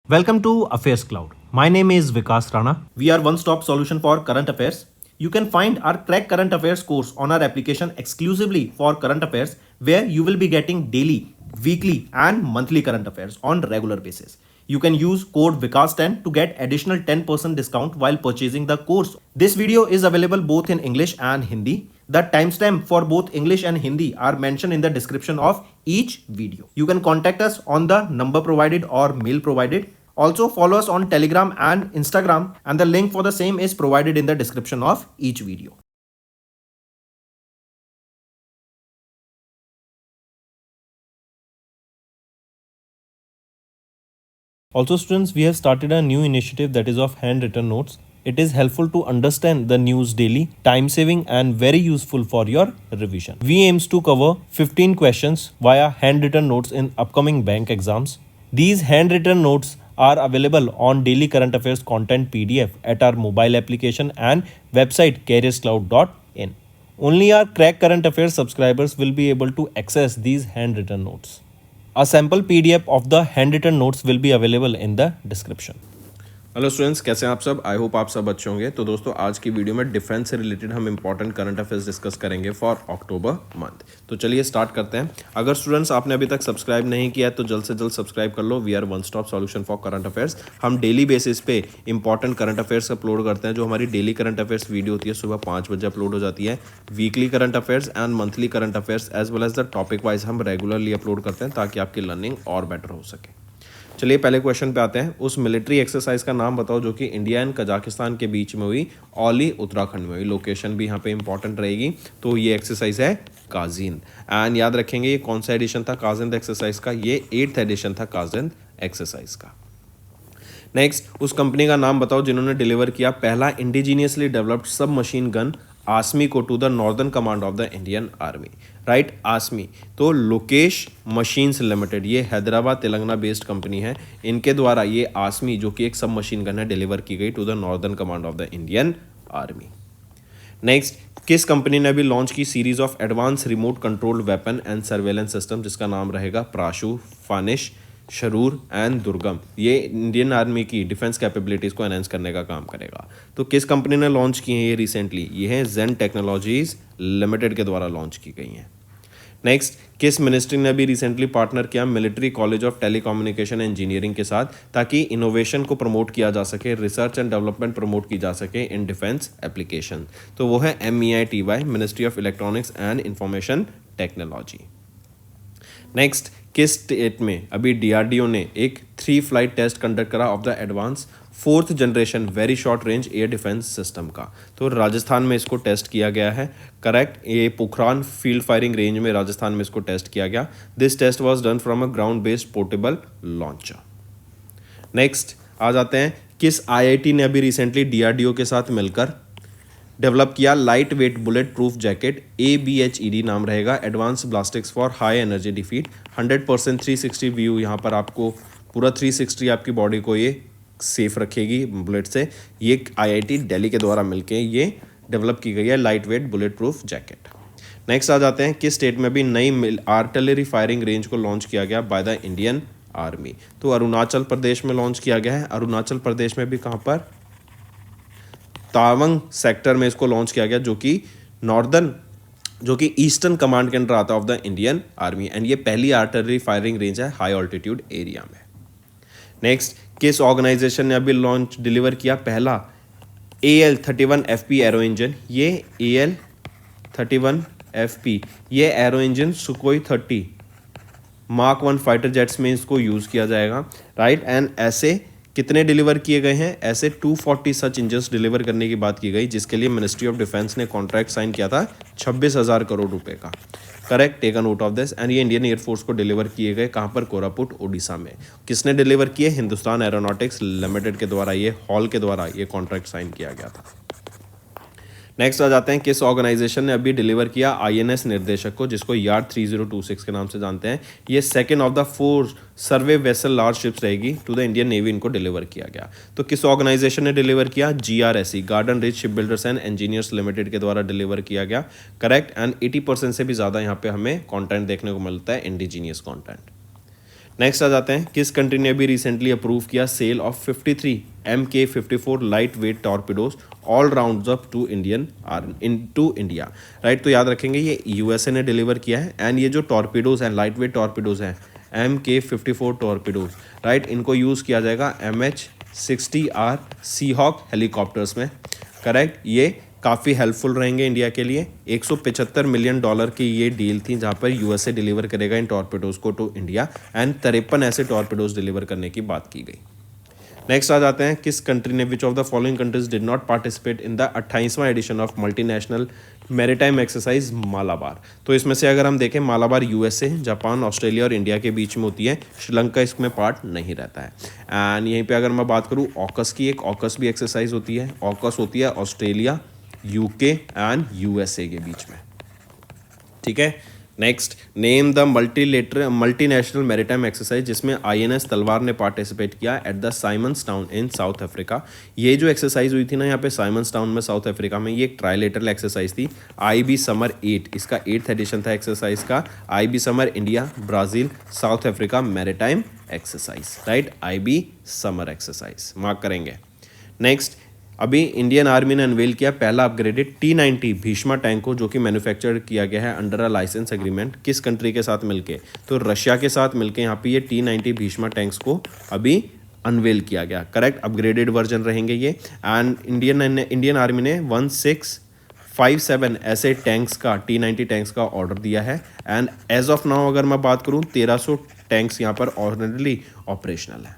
Welcome to Affairs Cloud. My name is Vikas Rana. We are one-stop solution for current affairs. You can find our Crack Current Affairs course on our application exclusively for current affairs, where you will be getting daily, weekly and monthly current affairs on regular basis. You can use code VIKAS10 to get additional 10% discount while purchasing the course. This video is available both in English and Hindi. The timestamp for both English and Hindi are mentioned in the description of each video. You can contact us on the number provided or mail provided. Also follow us on Telegram and Instagram, and the link for the same is provided in the description of each video. Also students, we have started a new initiative that is of handwritten notes. It is helpful to understand the news daily, time saving and very useful for your revision. We aims to cover 15 questions via handwritten notes in upcoming bank exams. These handwritten notes are available on daily current affairs content PDF at our mobile application and website careerscloud.in. Only our Crack Current Affairs subscribers will be able to access these handwritten notes. A sample PDF of the handwritten notes will be available in the description. Hello students, कैसे हैं आप सब? I hope आप सब अच्छे होंगे। तो दोस्तों, आज की वीडियो में डिफेंस से रिलेटेड हम इंपॉर्टेंट करंट अफेयर्स डिस्कस करेंगे फॉर अक्टूबर मंथ। तो चलिए स्टार्ट करते हैं। अगर स्टूडेंट्स आपने अभी तक सब्सक्राइब नहीं किया है तो जल्द से जल्द सब्सक्राइब कर लो। We are one stop solution for current affairs. हम डेली बेसिस पे इंपॉर्टेंट करंट अफेयर्स अपलोड करते हैं। जो हमारी डेली करंट अफेयर्स वीडियो होती है सुबह 5 बजे अपलोड हो जाती है। Weekly current affairs and monthly current affairs as well as the topic wise हम रेगुलरली अपलोड करते हैं ताकि आपकी लर्निंग और बेटर हो सके। चलिए पहले क्वेश्चन पे आते हैं। उस मिलिट्री एक्सरसाइज का नाम बताओ जो कि इंडिया एंड कजाकिस्तान के बीच में हुई, औली उत्तराखंड में हुई। लोकेशन भी यहाँ पे इंपॉर्टेंट रहेगी। तो ये एक्सरसाइज है काजिंद। एंड याद रखेंगे ये कौन सा एडिशन था काजिंद एक्सरसाइज का? ये 8th एडिशन था काजिंद एक्सरसाइज का। नेक्स्ट, उस कंपनी का नाम बताओ जिन्होंने डिलीवर किया पहला indigenously developed sub machine gun Asmi को to the northern command of the Indian army. Right, Asmi तो लोकेश मशीन्स लिमिटेड, ये हैदराबाद तेलंगाना बेस्ड कंपनी है। इनके द्वारा ये आसमी जो कि एक सब मशीन गन है डिलीवर की गई to the northern command of the Indian army. Next, किस कंपनी ने अभी लॉन्च की series of advance remote controlled weapon and surveillance system जिसका नाम रहेगा प्राशु, फानिश, शरूर एंड दुर्गम। ये इंडियन आर्मी की डिफेंस कैपेबिलिटीज़ को एनहेंस करने का काम करेगा। तो किस कंपनी ने लॉन्च की है ये रिसेंटली? ये है जेन टेक्नोलॉजीज लिमिटेड के द्वारा लॉन्च की गई हैं। नेक्स्ट, किस मिनिस्ट्री ने अभी रिसेंटली पार्टनर किया military college of telecommunication engineering के साथ ताकि इनोवेशन को प्रमोट किया जा सके, रिसर्च एंड डेवलपमेंट प्रमोट की जा सके इन डिफेंस एप्लीकेशन? तो वो है MEITY, ministry of electronics and information technology. Next, किस स्टेट में अभी DRDO ने एक 3 फ्लाइट टेस्ट कंडक्ट करा of the advance 4th generation very short range air defence system का? तो राजस्थान में इसको टेस्ट किया गया है। करेक्ट, ये पोखरान फील्ड फायरिंग रेंज में राजस्थान में इसको टेस्ट किया गया। This test was done from a ground based portable launcher. Next आ जाते हैं, किस IIT ने अभी रिसेंटली DRDO के साथ मिलकर डेवलप किया light weight bullet proof jacket? ABHED नाम रहेगा, advance ballistics for high energy defeat. 100% 360 view, यहाँ पर आपको पूरा 360 आपकी बॉडी को ये सेफ रखेगी बुलेट से। ये IIT दिल्ली के द्वारा मिलके ये डेवलप की गई है light weight bullet proof jacket. Next आ जाते हैं, किस स्टेट में भी नई आर्टिलरी फायरिंग रेंज को लॉन्च किया गया बाय द इंडियन आर्मी? तो अरुणाचल प्रदेश में लॉन्च किया गया है। अरुणाचल प्रदेश में भी कहाँ पर? तावंग सेक्टर में इसको लॉन्च किया गया जो कि ईस्टर्न कमांड के अंडर आता of the Indian army. And ये पहली आर्टिलरी फायरिंग रेंज है हाई ऑल्टीट्यूड एरिया में। नेक्स्ट, किस ऑर्गेनाइजेशन ने अभी डिलीवर किया पहला AL-31FP एरो इंजन? ये AL-31FP ये arrow engine सुकोई 30 Mark 1 fighter jets में इसको यूज़ किया जाएगा। राइट, एंड ऐसे कितने डिलीवर किए गए हैं? ऐसे 240 सच इंजन्स डिलीवर करने की बात की गई, जिसके लिए मिनिस्ट्री ऑफ डिफेंस ने कॉन्ट्रैक्ट साइन किया था 26,000 करोड़ रुपए का। Correct, take a note of this. And ये इंडियन एयरफोर्स को डिलीवर किए गए कहाँ पर? कोरापुट, ओडिशा में। किसने डिलीवर किए? हिंदुस्तान एरोनॉटिक्स लिमिटेड के द्वारा, ये हॉल के द्वारा ये कॉन्ट्रैक्ट साइन किया गया था। नेक्स्ट आ जाते हैं, किस ऑर्गेनाइजेशन ने अभी डिलीवर किया INS निर्देशक को, जिसको यार्ड 3026 के नाम से जानते हैं? ये second of the 4 survey vessel large ships रहेगी टू द इंडियन नेवी, इनको डिलीवर किया गया। तो किस ऑर्गेनाइजेशन ने डिलीवर किया? GRSE garden rich ship builders and engineers limited के द्वारा डिलीवर किया गया। करेक्ट, एंड 80% से भी ज़्यादा यहाँ पे हमें कॉन्टेंट देखने को मिलता है इंडिजीनियस कॉन्टेंट। नेक्स्ट आ जाते हैं, किस कंट्री ने अभी रिसेंटली अप्रूव किया sale of 53 MK54 light weight torpedoes all round up to India, right. तो याद रखेंगे ये यूएसए ने डिलीवर किया है, एंड ये जो टॉर्पिडोज हैं, लाइट वेट टॉर्पिडोज हैं, MK54 टॉर्पिडोज, राइट, इनको यूज़ किया जाएगा MH-60R सीहॉक हेलीकॉप्टर्स में, करेक्ट। ये काफ़ी हेल्पफुल रहेंगे इंडिया के लिए। $175 मिलियन की ये डील थी, जहाँ पर यूएसए डिलीवर करेगा इन टॉर्पिडोज को टू इंडिया, एंड 53 ऐसे टॉर्पिडोज डिलीवर करने की बात की गई। नेक्स्ट आ जाते हैं, किस कंट्री ने, which of the following countries did not participate in the 28वां edition of multinational maritime exercise Malabar. तो इसमें से अगर हम देखें, मालाबार यूएसए, जापान, ऑस्ट्रेलिया और इंडिया के बीच में होती है, श्रीलंका इसमें पार्ट नहीं रहता है। एंड यहीं पे अगर मैं बात करूँ ऑकस की, एक ऑकस भी एक्सरसाइज होती है, ऑकस होती है ऑस्ट्रेलिया, यूके एंड यूएसए के बीच में, ठीक है। Next, name the multinational maritime exercise जिसमें INS तलवार ने पार्टिसिपेट किया at the Simon's Town in South Africa. ये जो एक्सरसाइज हुई थी ना यहाँ पे साइमंस टाउन में साउथ अफ्रीका में, ये एक ट्राइलेटरल एक्सरसाइज थी। IB समर 8, इसका 8th एडिशन था एक्सरसाइज का। IB SAMAR India, Brazil, South Africa maritime exercise, right. IB SAMAR exercise mark करेंगे। नेक्स्ट, अभी इंडियन आर्मी ने अनवेल किया पहला अपग्रेडेड T-90 भीष्मा टैंक को, जो कि मैन्युफैक्चर किया गया है अंडर अ लाइसेंस एग्रीमेंट। किस कंट्री के साथ मिलके? तो रशिया के साथ मिलके यहाँ पे ये T-90 भीष्मा टैंक्स को अभी अनवेल किया गया, करेक्ट। अपग्रेडेड वर्जन रहेंगे ये, एंड इंडियन आर्मी ने 1657 ऐसे टैंक्स का, T-90 टैंक्स का ऑर्डर दिया है, एंड एज ऑफ नाउ अगर मैं बात करूँ 1300 टैंक्स यहाँ पर ऑलरेडी ऑपरेशनल है।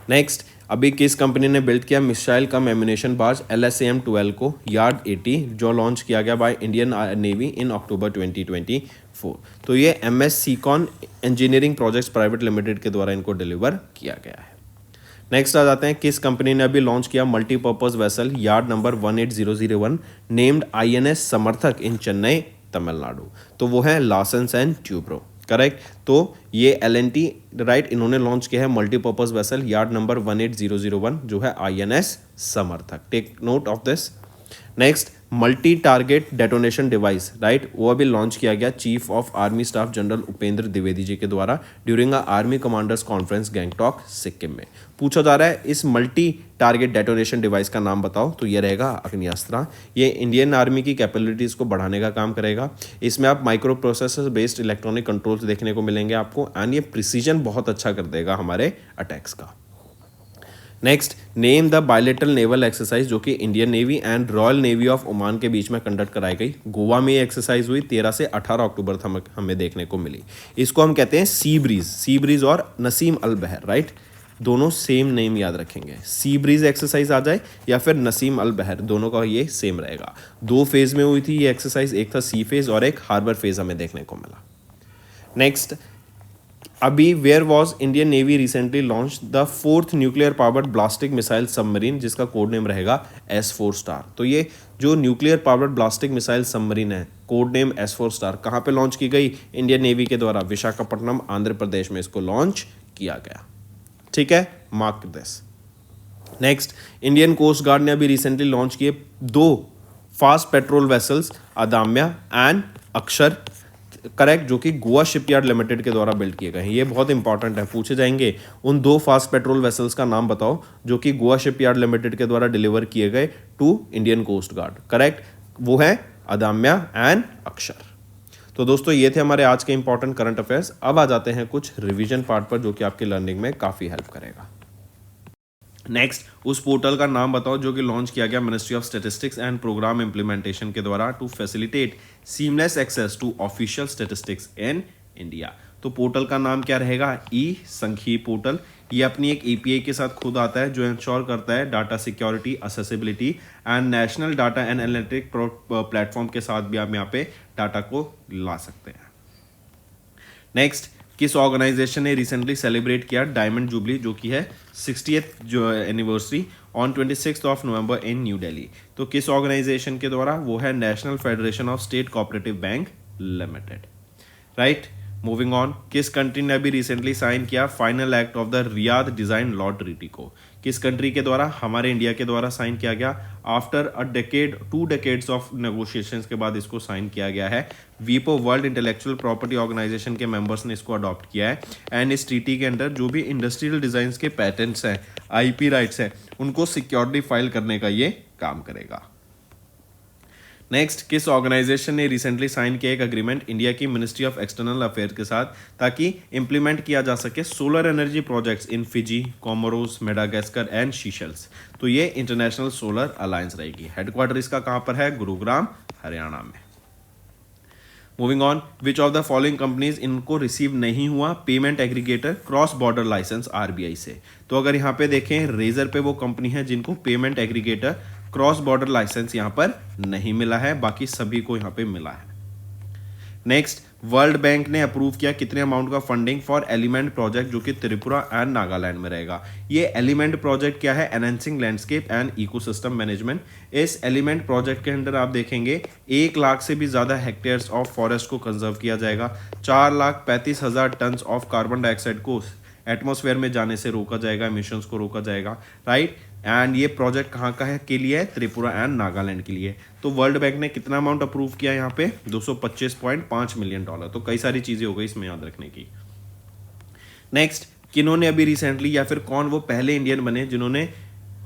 नेक्स्ट, अभी किस कंपनी ने बिल्ड किया मिसाइल कम एम्यूनेशन बार्ज LSAM-12 को, यार्ड 80, जो लॉन्च किया गया by Indian navy in October 2024। तो ये MS Seacon engineering projects private limited के द्वारा इनको डिलीवर किया गया है। नेक्स्ट आ जाते हैं, किस कंपनी ने अभी लॉन्च किया multipurpose vessel yard number 18001 named INS समर्थक इन चेन्नई, तमिलनाडु। तो वो है लार्सन एंड ट्यूब्रो, करेक्ट। तो ये L&T, राइट, इन्होंने लॉन्च किया है मल्टीपर्पज वेसल यार्ड नंबर 18001 जो है INS Samarthak. Take note of this. Next, multi target detonation device, right, वो अभी लॉन्च किया गया chief of army staff general Upendra Dwivedi ji के द्वारा during a army commanders conference Gangtok Sikkim में। पूछा जा रहा है इस मल्टी टारगेट डेटोनेशन डिवाइस का नाम बताओ, तो ये रहेगा अग्नियास्त्र। ये इंडियन आर्मी की कैपेबिलिटीज़ को बढ़ाने का काम करेगा। इसमें आप micro processor based electronic controls देखने को मिलेंगे आपको, एंड ये प्रिसीजन बहुत अच्छा कर देगा हमारे अटैक्स का। Next, name the bilateral naval exercise जो कि Indian navy and royal navy of Oman के बीच में कंडक्ट कराई गई। गोवा में ये एक्सरसाइज हुई, 13 से 18 अक्टूबर तक हमें देखने को मिली। इसको हम कहते हैं सी ब्रीज और नसीम अल बहर, राइट, दोनों सेम नेम याद रखेंगे। सी ब्रीज एक्सरसाइज आ जाए या फिर नसीम अल बहर, दोनों का ये सेम रहेगा। 2 फेज में हुई थी ये एक्सरसाइज, एक था सी फेज और एक हार्बर फेज हमें देखने को मिला। नेक्स्ट, अभी where was Indian navy recently launch the 4th nuclear powered ballistic missile submarine जिसका कोड नेम रहेगा S4 स्टार। तो ये जो nuclear powered ballistic missile submarine है, कोड नेम S4 स्टार, कहाँ पे लॉन्च की गई? इंडियन नेवी के द्वारा विशाखापट्टनम, आंध्र प्रदेश में इसको लॉन्च किया गया, ठीक है, mark this. Next, Indian coast guard ने अभी रिसेंटली लॉन्च किए 2 fast patrol vessels, Adamya and Akshar, correct, जो कि गोवा शिपयार्ड लिमिटेड के द्वारा बिल्ड किए गए हैं। ये बहुत इंपॉर्टेंट है, पूछे जाएंगे उन 2 फास्ट पेट्रोल वेसल्स का नाम बताओ जो कि गोवा शिपयार्ड लिमिटेड के द्वारा डिलीवर किए गए to Indian coast guard, correct, वो है अदाम्या एंड अक्षर। तो दोस्तों ये थे हमारे आज के इंपॉर्टेंट करंट अफेयर्स। अब आ जाते हैं कुछ रिवीजन पार्ट पर जो कि आपकी लर्निंग में काफ़ी हेल्प करेगा। नेक्स्ट, उस पोर्टल का नाम बताओ जो कि लॉन्च किया गया ministry of statistics and programme implementation के द्वारा to facilitate seamless access to official statistics in India. तो पोर्टल का नाम क्या रहेगा? E Sankhi portal. ये अपनी एक API के साथ खुद आता है जो इंश्योर करता है data security, accessibility and national data and analytic platform के साथ भी आप यहाँ पे डाटा को ला सकते हैं। नेक्स्ट, किस ऑर्गेनाइजेशन ने रिसेंटली सेलिब्रेट किया डायमंड जुबली जो कि है 60th जो anniversary on 26 of November in new Delhi. तो किस ऑर्गेनाइजेशन के द्वारा? वो है national federation of state cooperative bank limited, right. Moving on, किस कंट्री ने अभी रिसेंटली साइन किया final act of the Riyadh design law treaty को? किस कंट्री के द्वारा? हमारे इंडिया के द्वारा साइन किया गया। After a decade 2 decades of negotiations के बाद इसको साइन किया गया है। वीपो वर्ल्ड इंटेलेक्चुअल प्रॉपर्टी ऑर्गेनाइजेशन के मेंबर्स ने इसको अडॉप्ट किया है एंड इस ट्रीटी के अंदर जो भी इंडस्ट्रियल डिजाइंस के पैटेंट्स हैं, आईपी राइट्स हैं, उनको सिक्योरिटी फाइल करने का ये काम करेगा। नेक्स्ट, किस ऑर्गेनाइजेशन ने रिसेंटली साइन किया एक अग्रीमेंट इंडिया की मिनिस्ट्री ऑफ एक्सटर्नल अफेयर के साथ ताकि इंप्लीमेंट किया जा सके solar energy projects in Fiji, Comoros, Madagascar and Seychelles? तो ये इंटरनेशनल सोलर अलायंस रहेगी। हेडक्वार्टर इसका कहां पर है? गुरुग्राम, हरियाणा में। Moving on, which of the following companies इनको रिसीव नहीं हुआ payment aggregator cross border licence RBI से? तो अगर यहाँ पे देखें, रेजर पे वो कंपनी है जिनको payment aggregator cross border licence यहाँ पर नहीं मिला है, बाकी सभी को यहाँ पे मिला है। नेक्स्ट, वर्ल्ड बैंक ने अप्रूव किया कितने अमाउंट का फंडिंग फॉर एलिमेंट प्रोजेक्ट जो कि त्रिपुरा एंड नागालैंड में रहेगा? ये एलिमेंट प्रोजेक्ट क्या है? Enhancing landscape and ecosystem management. इस एलिमेंट प्रोजेक्ट के अंदर आप देखेंगे 1 लाख से भी ज्यादा हेक्टेयर्स ऑफ फॉरेस्ट को कंजर्व किया जाएगा। 4,35,000 टन ऑफ कार्बन डाइऑक्साइड को एटमॉस्फेयर में जाने से रोका जाएगा, एमिशंस को रोका जाएगा, राइट। एंड ये प्रोजेक्ट कहाँ का है के लिए है? त्रिपुरा एंड नागालैंड के लिए। तो वर्ल्ड बैंक ने कितना अमाउंट अप्रूव किया यहाँ पे? $225.5 मिलियन। तो कई सारी चीजें हो गई इसमें याद रखने की। नेक्स्ट, किन्होंने अभी रिसेंटली या फिर कौन वो पहले इंडियन बने जिन्होंने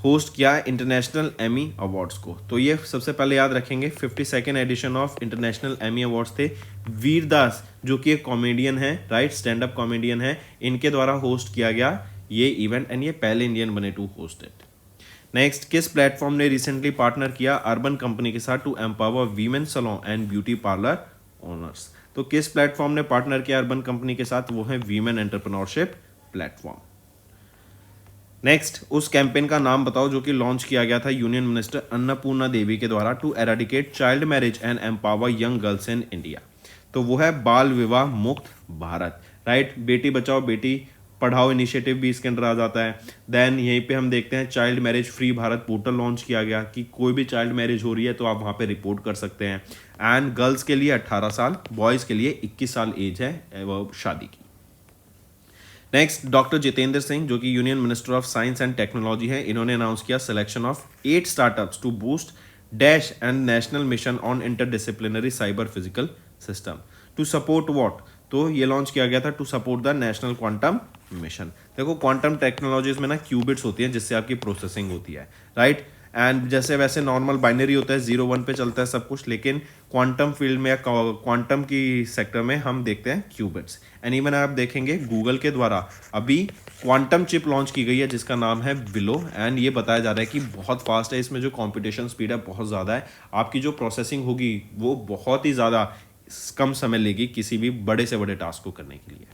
होस्ट किया इंटरनेशनल एमी अवार्ड्स को? तो ये सबसे पहले याद रखेंगे 52nd edition of international Emmy awards थे। वीर दास जो कि एक कॉमेडियन है, राइट, स्टैंड अप कॉमेडियन है, इनके द्वारा होस्ट किया गया ये इवेंट एंड ये पहले इंडियन बने टू होस्ट इट। नेक्स्ट, किस प्लेटफॉर्म ने रिसेंटली पार्टनर किया अर्बन कंपनी के साथ to empower women salon and beauty parlour owners? तो किस प्लेटफॉर्म ने पार्टनर किया अर्बन कंपनी के साथ? वो है वीमेन एंटरप्रेन्योरशिप प्लेटफॉर्म। नेक्स्ट, उस कैंपेन का नाम बताओ जो कि लॉन्च किया गया था यूनियन मिनिस्टर अन्नपूर्णा देवी के द्वारा to eradicate child marriage and empower young girls in India. तो वो है बाल विवाह मुक्त भारत, राइट। बेटी बचाओ बेटी पढ़ाओ इनिशिएटिव भी इसके अंदर आ जाता है। देन यहीं पे हम देखते हैं child marriage free Bharat portal launch किया गया कि कोई भी चाइल्ड मैरिज हो रही है तो आप वहाँ पे रिपोर्ट कर सकते हैं। एंड गर्ल्स के लिए 18 साल, बॉयज़ के लिए 21 साल एज है वो शादी की। नेक्स्ट, डॉक्टर जितेंद्र सिंह जो कि union minister of science and technology है, इन्होंने अनाउंस किया selection of 8 startups to boost dash and national mission on interdisciplinary cyber physical system to support what? तो ये लॉन्च किया गया था to support the national quantum mission. देखो quantum technologies में ना क्यूबिट्स होती हैं जिससे आपकी प्रोसेसिंग होती है, राइट। एंड जैसे वैसे नॉर्मल बाइनरी होता है 0-1 पे चलता है सब कुछ, लेकिन क्वांटम फील्ड में या क्वांटम की सेक्टर में हम देखते हैं क्यूबिट्स। एंड इवन आप देखेंगे गूगल के द्वारा अभी क्वांटम चिप लॉन्च की गई है जिसका नाम है विलो। एंड ये बताया जा रहा है कि बहुत फास्ट है, इसमें जो कॉम्पिटिशन स्पीड है बहुत ज़्यादा है, आपकी जो प्रोसेसिंग होगी वो बहुत ही ज़्यादा कम समय लेगी किसी भी बड़े से बड़े टास्क को करने के लिए।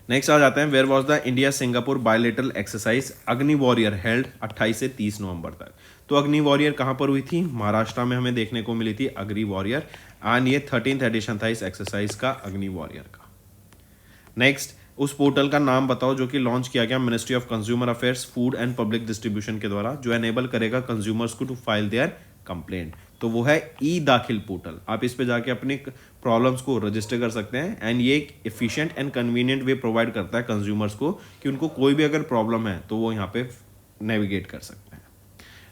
नेक्स्ट आ जाते हैं, where was the India Singapore bilateral exercise Agni warrior held 28 से 30 नवंबर तक? तो अग्नि वॉरियर कहाँ पर हुई थी? महाराष्ट्र में हमें देखने को मिली थी अग्नि वॉरियर। एंड ये 13th एडिशन था इस एक्सरसाइज का अग्नि वॉरियर का। नेक्स्ट, उस पोर्टल का नाम बताओ जो कि लॉन्च किया गया ministry of consumer affairs food and public distribution के द्वारा, जो एनेबल करेगा कंज्यूमर्स को टू फाइल देयर कंप्लेंट। तो वो है ई दाखिल पोर्टल। आप इस पे जाके अपनी प्रॉब्लम्स को रजिस्टर कर सकते हैं। एंड ये एक efficient and convenient way provide करता है कंज्यूमर्स को कि उनको कोई भी अगर प्रॉब्लम है तो वो यहाँ पे नेविगेट कर सकते हैं।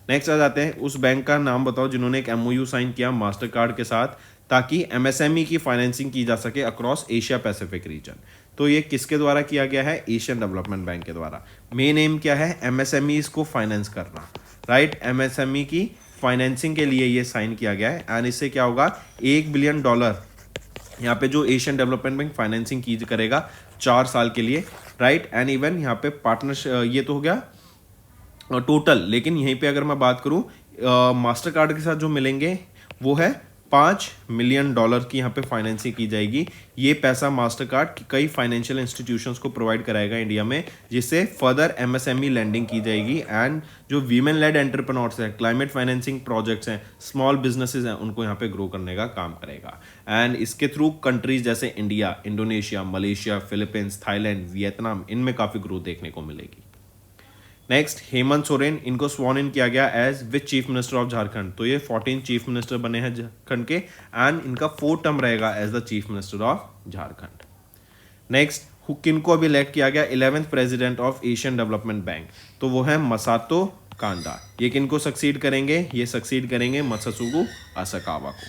नेक्स्ट आ जाते हैं, उस बैंक का नाम बताओ जिन्होंने एक MOU साइन किया मास्टर कार्ड के साथ ताकि MSME की फाइनेंसिंग की जा सके अक्रॉस एशिया पैसिफिक रीजन। तो ये किसके द्वारा किया गया है? एशियन डेवलपमेंट बैंक के द्वारा। मेन एम क्या है? MSMEs को फाइनेंस करना, राइट। MSME की फाइनेंसिंग के लिए ये साइन किया गया है। एंड इससे क्या होगा? $1 बिलियन यहाँ पे जो एशियन डेवलपमेंट बैंक फाइनेंसिंग की करेगा 4 साल के लिए, राइट। एंड इवन यहाँ पे पार्टनरशिप ये तो हो गया टोटल, लेकिन यहीं पे अगर मैं बात करूँ मास्टर कार्ड के साथ जो मिलेंगे वो है $5 मिलियन की यहाँ पे फाइनेंसिंग की जाएगी। ये पैसा मास्टर कार्ड कई फाइनेंशियल इंस्टीट्यूशंस को प्रोवाइड कराएगा इंडिया में, जिससे फर्दर MSME लैंडिंग की जाएगी। एंड जो वीमेन लेड एंटरप्रेन्योर्स हैं, क्लाइमेट फाइनेंसिंग प्रोजेक्ट्स हैं, स्मॉल बिजनेसेस हैं, उनको यहाँ पे ग्रो करने का काम करेगा। एंड इसके थ्रू कंट्रीज जैसे India, Indonesia, Malaysia, Philippines, Thailand, Vietnam, इनमें काफ़ी ग्रोथ देखने को मिलेगी। नेक्स्ट हेमंत सोरेन, इनको स्वॉन इन किया गया as which chief minister of Jharkhand. तो ये 14 चीफ मिनिस्टर बने हैं झारखंड के एंड इनका 4th टर्म रहेगा as the chief minister of Jharkhand. Next किनको अभी इलेक्ट किया गया 11th president of Asian development bank, तो वो है मसातो कांडा। ये किनको सक्सीड करेंगे, ये सक्सीड करेंगे मत्सुगु असाकावा को।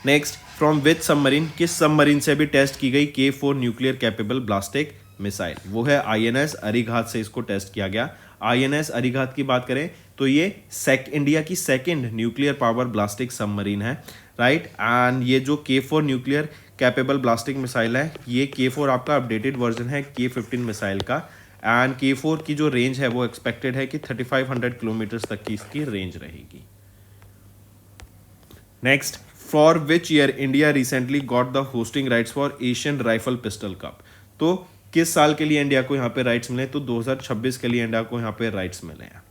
नेक्स्ट फ्रॉम विच सबमरीन, किस सबमरीन से भी टेस्ट की गई K4 न्यूक्लियर कैपेबल ब्लास्टिक मिसाइल, वो है INS अरिघात से इसको टेस्ट किया गया। INS अरिघात की बात करें तो ये इंडिया की 2nd न्यूक्लियर पावर ब्लास्टिक सबमरीन है, राइट। एंड ये जो K4 न्यूक्लियर कैपेबल ब्लास्टिक मिसाइल है, ये K4 आपका अपडेटेड वर्जन है K15 मिसाइल का। एंड K4 की जो रेंज है वो एक्सपेक्टेड है कि 3500 किलोमीटर तक की इसकी रेंज रहेगी। Next, for which year India recently got the hosting rights for Asian rifle pistol cup, तो किस साल के लिए इंडिया को यहाँ पे राइट्स मिले, तो 2026 के लिए इंडिया को यहाँ पे राइट्स मिले हैं।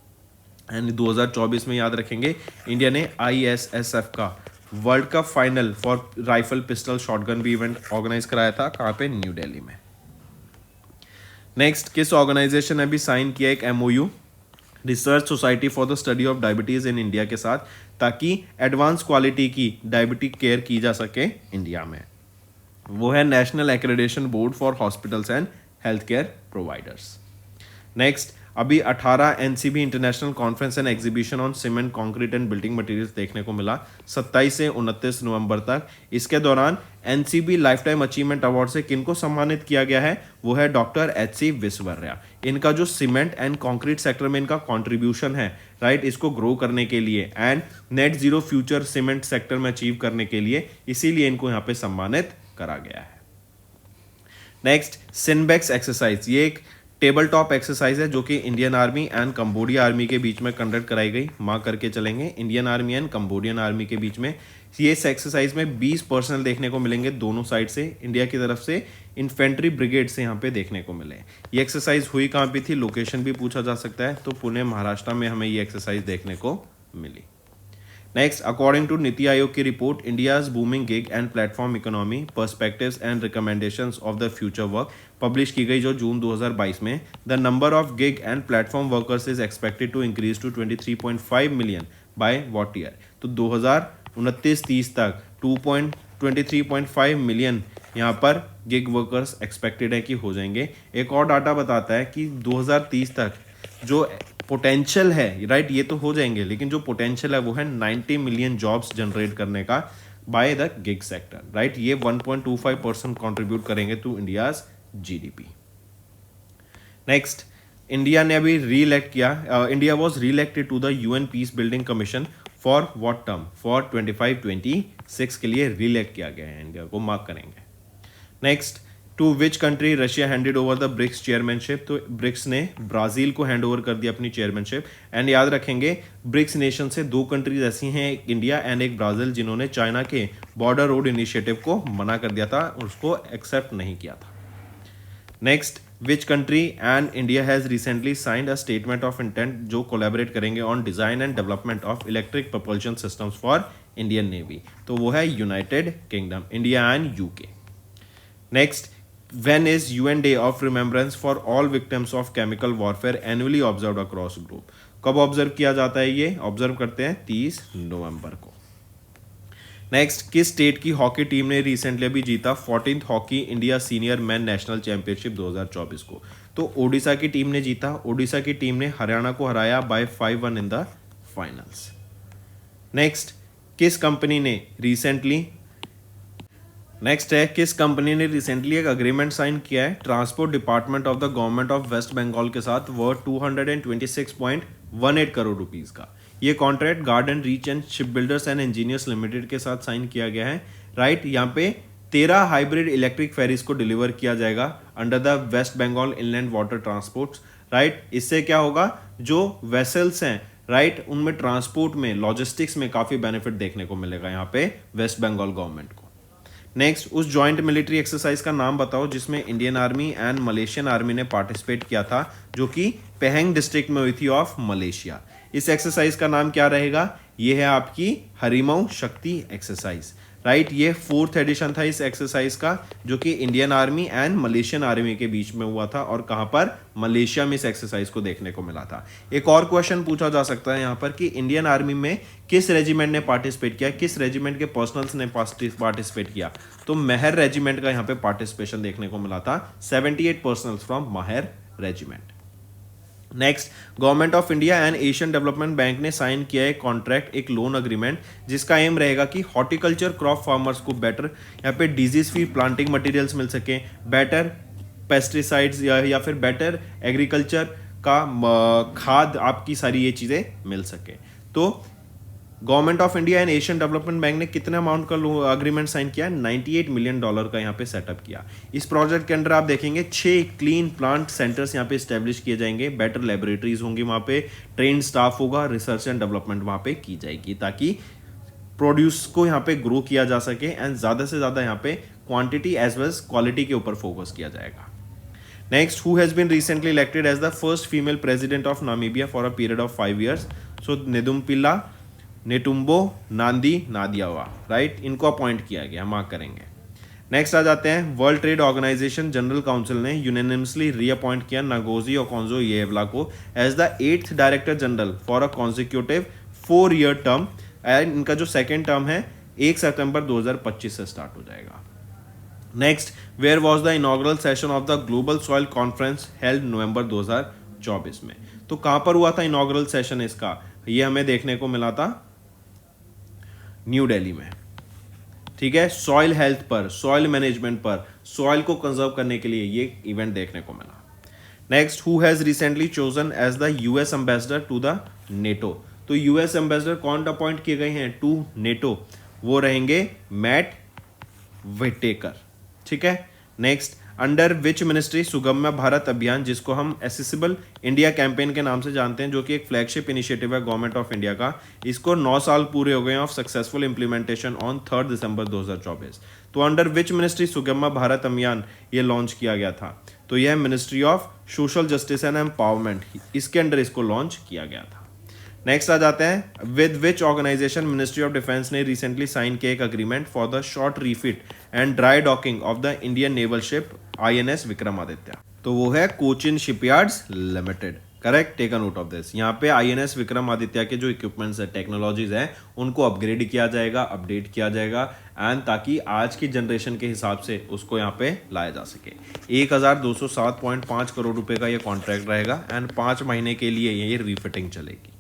एंड 2024 में याद रखेंगे इंडिया ने ISSF का world cup final for rifle pistol shotgun भी इवेंट ऑर्गेनाइज कराया था, कहाँ पे, न्यू दिल्ली में। नेक्स्ट, किस ऑर्गेनाइजेशन ने भी साइन किया एक MOU research society for the study of diabetes in India के साथ, ताकि एडवांस क्वालिटी की डायबिटिक केयर की जा सके इंडिया में। वो है national accreditation board for hospitals and health care providers. Next, अभी 18 NCB international conference and exhibition on cement concrete and building materials देखने को मिला 27 से 29 नवंबर तक। इसके दौरान NCB life time achievement award से किनको सम्मानित किया गया है, वो है डॉक्टर HC विश्ववर्या। इनका जो सीमेंट एंड कंक्रीट सेक्टर में इनका कॉन्ट्रीब्यूशन है, राइट, इसको ग्रो करने के लिए and net zero future cement sector में अचीव करने के लिए, इसीलिए इनको यहाँ पे सम्मानित करा गया है। नेक्स्ट, सिनबेक्स एक्सरसाइज, ये एक टेबल टॉप एक्सरसाइज है जो कि Indian army and Cambodia army के बीच में कंडक्ट कराई गई। मार्क करके चलेंगे, Indian army and Cambodian army के बीच में। ये इस एक्सरसाइज में 20 पर्सनल देखने को मिलेंगे दोनों साइड से, इंडिया की तरफ से इन्फेंट्री ब्रिगेड से यहाँ पे देखने को मिले। ये एक्सरसाइज हुई कहाँ पे थी, लोकेशन भी पूछा जा सकता है, तो पुणे महाराष्ट्र में हमें ये एक्सरसाइज देखने को मिली। Next, according to NITI Aayog की report India's booming gig and platform economy perspectives and recommendations of the future work publish की गई जो जून 2022 में, the number of gig and platform workers is expected to increase to 23.5 million by what year, तो 2029-30 तक 23.5 million यहाँ पर gig workers expected है कि हो जाएंगे। एक और डाटा बताता है कि 2030 तक जो पोटेंशियल है, राइट, ये तो हो जाएंगे, लेकिन जो पोटेंशियल है वो है 90 मिलियन जॉब्स जनरेट करने का by the gig sector, right. ये 1.25% कॉन्ट्रीब्यूट करेंगे to India's GDP। Next, India ने अभी रीइलेक्ट किया, India was re-elected to the UN peace building commission for what term, for 25-26 के लिए रीइलेक्ट किया गया है, इंडिया को मार्क करेंगे। Next, to which country Russia handed over the BRICS chairmanship, तो ब्रिक्स ने ब्राजील को हैंड ओवर कर दिया अपनी चेयरमैनशिप। एंड याद रखेंगे ब्रिक्स नेशन से 2 कंट्रीज ऐसी हैं, एक इंडिया एंड एक ब्राजील, जिन्होंने चाइना के बॉर्डर रोड इनिशिएटिव को मना कर दिया था, उसको एक्सेप्ट नहीं किया था। Next, which country and India has recently signed a statement of intent जो कोलैबोरेट करेंगे on design and development of electric propulsion systems for Indian navy, तो वो है United kingdom, India and UK। Next, when is UN Day of Remembrance for all victims of chemical warfare annually observed across globe, कब observe किया जाता है, ये observe करते हैं 30 नवंबर को। नेक्स्ट, किस स्टेट की हॉकी टीम ने रिसेंटली अभी जीता 14th hockey India senior man national championship 2024 को, तो ओडिशा की टीम ने जीता। ओडिशा की टीम ने हरियाणा को हराया by 5-1 in the finals. Next, किस कंपनी ने रिसेंटली एक अग्रीमेंट साइन किया है transport department of the government of West Bengal के साथ वर्थ 226.18 करोड़ रुपीस का। ये contract Garden Reach and ship builders and engineers limited के साथ साइन किया गया है, राइट। यहाँ पे 13 हाइब्रिड इलेक्ट्रिक फेरीज को डिलीवर किया जाएगा under the West Bengal inland water transport, right. इससे क्या होगा, जो वेसल्स हैं, राइट, उनमें ट्रांसपोर्ट में, लॉजिस्टिक्स में काफी बेनिफिट देखने को मिलेगा यहाँ पे वेस्ट बंगाल गवर्नमेंट को। नेक्स्ट, उस जॉइंट मिलिट्री एक्सरसाइज का नाम बताओ जिसमें Indian army and Malaysian army ने पार्टिसिपेट किया था, जो कि पेहेंग डिस्ट्रिक्ट में हुई थी ऑफ मलेशिया। इस एक्सरसाइज का नाम क्या रहेगा, ये है आपकी हरिमऊ शक्ति एक्सरसाइज, राइट। ये 4th एडिशन था इस एक्सरसाइज का, जो कि Indian army and Malaysian army के बीच में हुआ था, और कहां पर, मलेशिया में इस एक्सरसाइज को देखने को मिला था। एक और क्वेश्चन पूछा जा सकता है यहां पर कि इंडियन आर्मी में किस रेजिमेंट ने पार्टिसिपेट किया, किस रेजिमेंट के पर्सनल्स ने पार्टिसिपेट किया। तो महर रेजिमेंट का यहां पे पार्टिसिपेशन देखने को मिला था, 78 personnels from Mahar regiment. Next, government of India and Asian development bank ने साइन किया है कॉन्ट्रैक्ट, एक लोन अग्रीमेंट, जिसका एम रहेगा कि हॉर्टिकल्चर क्रॉप फार्मर्स को बेटर यहाँ पे डिजीज फ्री प्लांटिंग मटेरियल्स मिल सके, बेटर पेस्टिसाइड्स या फिर बेटर एग्रीकल्चर का खाद, आपकी सारी ये चीज़ें मिल सके। तो government of India and Asian development bank ने कितने अमाउंट का अग्रीमेंट साइन किया, $98 मिलियन का यहाँ पे सेटअप किया। इस प्रोजेक्ट के अंदर आप देखेंगे 6 क्लीन प्लांट सेंटर्स यहाँ पे स्टैब्लिश किए जाएंगे, बेटर लेबोरेटरीज होंगी वहाँ पे, ट्रेन स्टाफ होगा, रिसर्च एंड डेवलपमेंट वहाँ पे की जाएगी, ताकि प्रोड्यूस को यहाँ पे ग्रो किया जा सके एंड ज़्यादा से ज़्यादा यहाँ पे quantity as well as quality के ऊपर फोकस किया जाएगा। Next, who has been recently elected as the first female president of Namibia for a period of 5 years? So Nedumpila नेटुम्बो नांदी नादियावा, राइट, इनको अपॉइंट किया गया, मार्क करेंगे। नेक्स्ट आ जाते हैं, World Trade Organisation General Council ने यूनानिमसली रीअपॉइंट किया नागोजी ओकोंजो येवला को as the 8th director general for a consecutive 4-year term, and इनका जो सेकेंड टर्म है 1 सितंबर 2025 से स्टार्ट हो जाएगा। Next, where was the inaugural session of the global soil conference held November 2024 में। तो कहां पर हुआ था इनॉग्रल सेशन इसका, ये हमें देखने को मिला था न्यू दिल्ली में, ठीक है। सॉइल हेल्थ पर, सॉइल मैनेजमेंट पर, सॉइल को कंजर्व करने के लिए ये इवेंट देखने को मिला। Next, who has recently chosen as the US ambassador to the NATO. तो यूएस एम्बेसडर कौन अपॉइंट किए गए हैं टू नेटो, वो रहेंगे मैट विटेकर, ठीक है। Next, under which ministry Sugamya Bharat अभियान, जिसको हम एसेसिबल इंडिया कैंपेन के नाम से जानते हैं, जो कि एक फ्लैगशिप इनिशिएटिव है गवर्नमेंट ऑफ इंडिया का, इसको 9 साल पूरे हो गए ऑफ सक्सेसफुल इंप्लीमेंटेशन ऑन 3 दिसंबर 2024। तो under which ministry Sugamya Bharat Abhiyan ये लॉन्च किया गया था, तो यह ministry of social justice and empowerment, इसके अंडर इसको लॉन्च किया गया था। नेक्स्ट आ जाते हैं, with which organisation ministry of defence ने रिसेंटली साइन किया एक agreement for the short refit and dry docking of the Indian naval ship INS Vikramaditya. तो वो है Cochin shipyards limited, correct, take a note of this. यहाँ पे INS विक्रमादित्य के जो इक्विपमेंट्स है, टेक्नोलॉजीज है, उनको अपग्रेड किया जाएगा, अपडेट किया जाएगा, एंड ताकि आज की जनरेशन के हिसाब से उसको यहाँ पे लाया जा सके। 1207.5 करोड़ रुपए का ये कॉन्ट्रैक्ट रहेगा एंड 5 महीने के लिए ये रिफिटिंग चलेगी।